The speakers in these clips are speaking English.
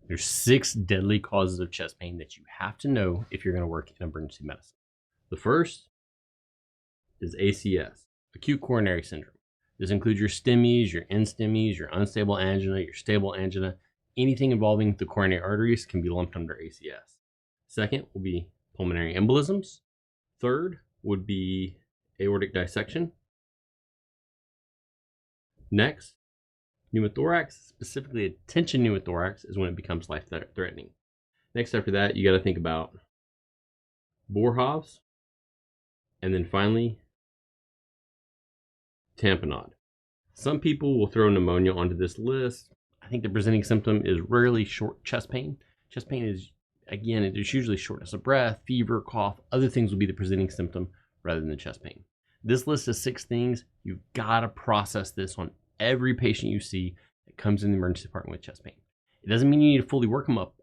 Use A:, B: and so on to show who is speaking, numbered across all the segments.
A: There's 6 deadly causes of chest pain that you have to know if you're going to work in emergency medicine. The first is ACS, acute coronary syndrome. This includes your STEMIs, your NSTEMIs, your unstable angina, your stable angina. Anything involving the coronary arteries can be lumped under ACS. Second will be pulmonary embolisms. Third would be aortic dissection. Next, pneumothorax, specifically a tension pneumothorax, is when it becomes life-threatening. Next after that, you got to think about Boerhaave, and then finally, tamponade. Some people will throw pneumonia onto this list. I think the presenting symptom is rarely short chest pain. Chest pain is, again, it is usually shortness of breath, fever, cough. Other things will be the presenting symptom rather than the chest pain. This list of 6 things. You've got to process this on every patient you see that comes in the emergency department with chest pain. It doesn't mean you need to fully work them up.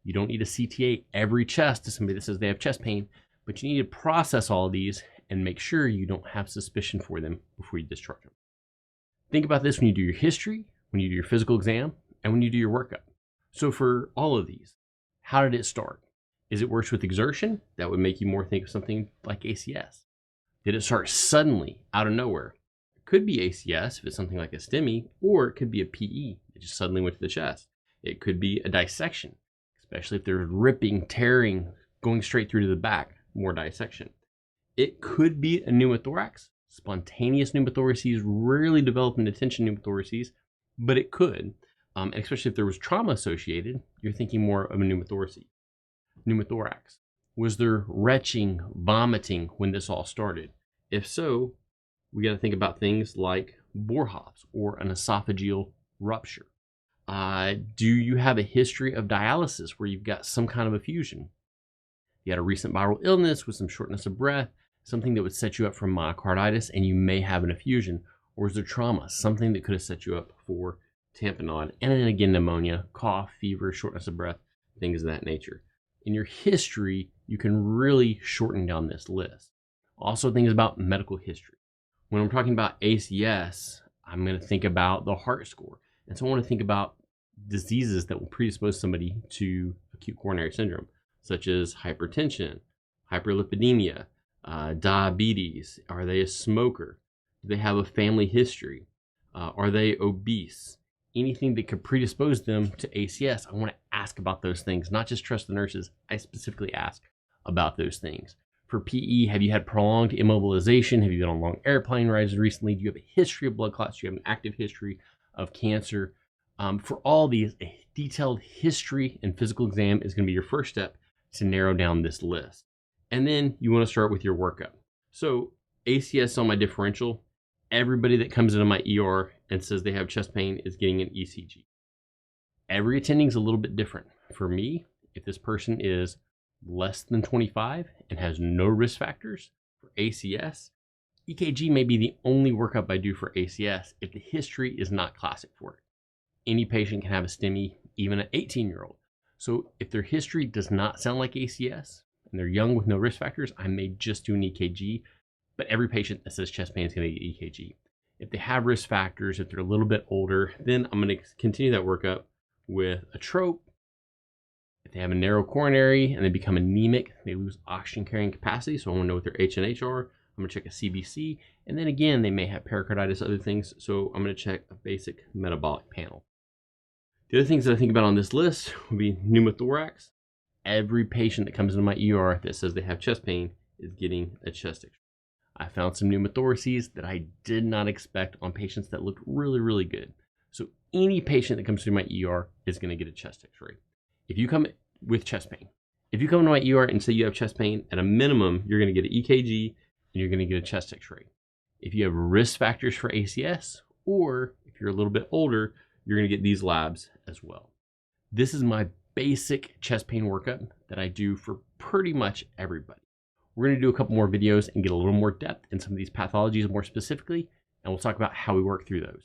A: You don't need to CTA every chest to somebody that says they have chest pain, but you need to process all of these and make sure you don't have suspicion for them before you discharge them. Think about this when you do your history, when you do your physical exam, and when you do your workup. So for all of these, how did it start? Is it worse with exertion? That would make you more think of something like ACS. Did it start suddenly out of nowhere? It could be ACS if it's something like a STEMI, or it could be a PE that just suddenly went to the chest. It could be a dissection, especially if there's ripping, tearing, going straight through to the back, more dissection. It could be a pneumothorax. Spontaneous pneumothoraces rarely develop into tension pneumothoraces, but it could, and especially if there was trauma associated, you're thinking more of a pneumothorax. Was there retching, vomiting when this all started? If so, we got to think about things like Boerhaave or an esophageal rupture. Do you have a history of dialysis where you've got some kind of effusion? You had a recent viral illness with some shortness of breath, something that would set you up for myocarditis, and you may have an effusion. Or is there trauma, something that could have set you up for tamponade, and then again pneumonia, cough, fever, shortness of breath, things of that nature. In your history, you can really shorten down this list. Also, things about medical history. When I'm talking about ACS, I'm going to think about the heart score. And so I want to think about diseases that will predispose somebody to acute coronary syndrome, such as hypertension, hyperlipidemia, diabetes. Are they a smoker? Do they have a family history? Are they obese? Anything that could predispose them to ACS, I want to ask about those things, not just trust the nurses. I specifically ask about those things. For PE, have you had prolonged immobilization? Have you been on long airplane rides recently? Do you have a history of blood clots? Do you have an active history of cancer? For all these, a detailed history and physical exam is going to be your first step to narrow down this list. And then you want to start with your workup. So ACS on my differential, everybody that comes into my ER and says they have chest pain is getting an ECG. Every attending is a little bit different. For me, if this person is less than 25 and has no risk factors for ACS, EKG may be the only workup I do for ACS if the history is not classic for it. Any patient can have a STEMI, even an 18-year-old. So if their history does not sound like ACS and they're young with no risk factors, I may just do an EKG, but every patient that says chest pain is going to get EKG. If they have risk factors, if they're a little bit older, then I'm going to continue that workup with a trope. If they have a narrow coronary and they become anemic, they lose oxygen carrying capacity, so I want to know what their HNH are. I'm going to check a CBC, and then again, they may have pericarditis, other things, so I'm going to check a basic metabolic panel. The other things that I think about on this list would be pneumothorax. Every patient that comes into my ER that says they have chest pain is getting a chest X-ray. I found some pneumothoraces that I did not expect on patients that looked really, really good. So any patient that comes through my ER is going to get a chest X-ray. If you come with chest pain, if you come to my ER and say you have chest pain, at a minimum, you're going to get an EKG and you're going to get a chest X-ray. If you have risk factors for ACS, or if you're a little bit older, you're going to get these labs as well. This is my basic chest pain workup that I do for pretty much everybody. We're going to do a couple more videos and get a little more depth in some of these pathologies more specifically, and we'll talk about how we work through those.